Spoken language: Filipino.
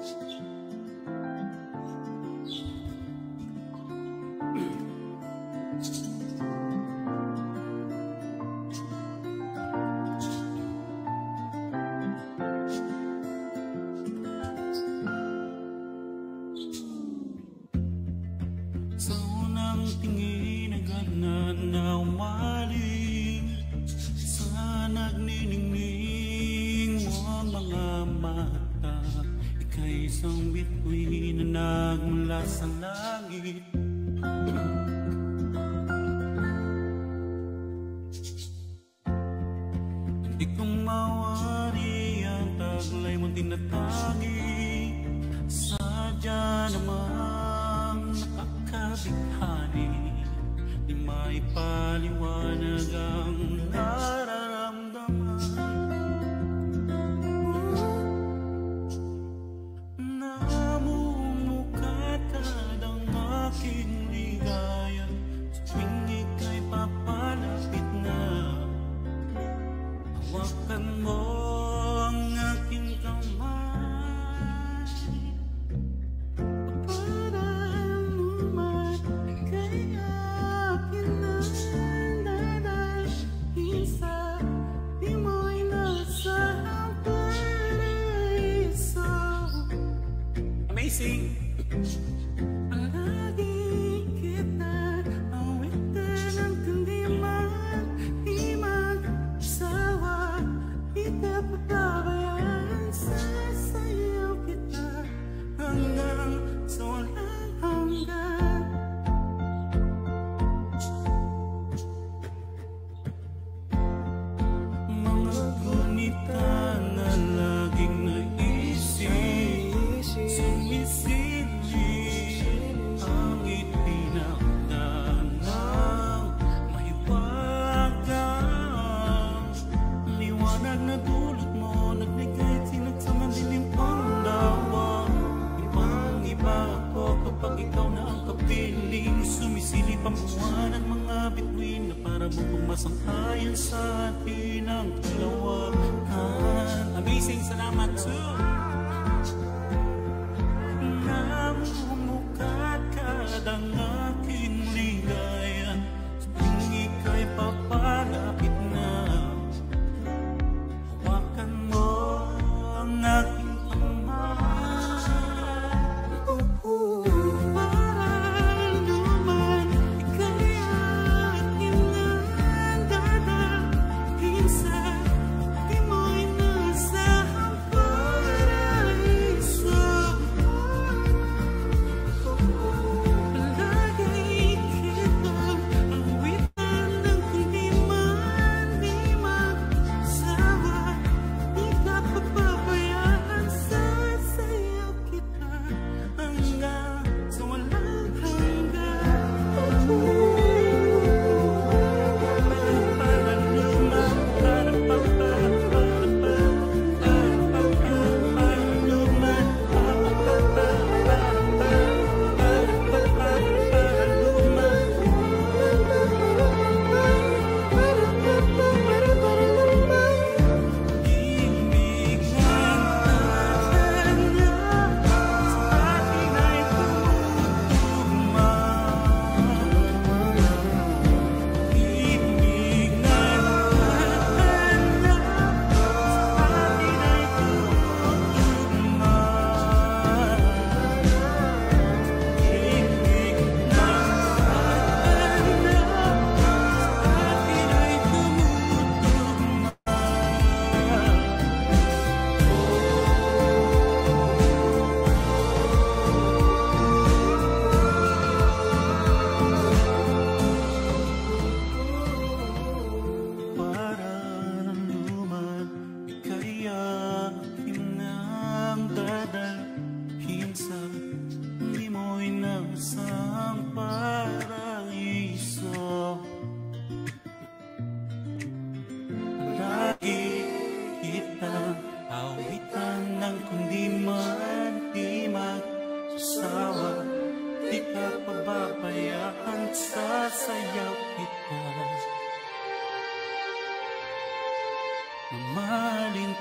Sa unang tingin agad na umaling sa nagniningning mo ang mga mata. Ika'y isang bituin na nagmula sa langit. Hindi ko mawari ang taglay mo tinatagi. Sadya namang nakakabighani, di maipaliwanag ang nararamdaman. Namumukad ka ng aking ligaya tuwing ika'y papalapit na. Hawakan mo ang aking kamay. Amazing! Palagi kita awitan ng kundi man di magsawa. Di ka papabayaan, sasayaw kita hanggang sa walang hanggan. Mga gunita na laging naisip, sumisilip ang itinakda ng mahiwagang liwanag na dulot mo. Nagbigay sinag sa madilim ang dawa. Ibang-iba ako kapag ikaw na ang kapiling. Sumisilip ang buwan at mga bituin na para mo pumasangkayan sa atin ang kalawakan. Amazing! Salamat too! Namumukad ka ng aking ligaya tuwing ika'y papalapit na. Hawakan mo ang aking kamay. Para naman ika'y aking nandadalhin sa di mo'y nasahang paraiso. Isang paraiso. Lagi kitang awitan ng kundi man di magsasawa. Di ka pababayaan, sasayaw kita. Mamahalin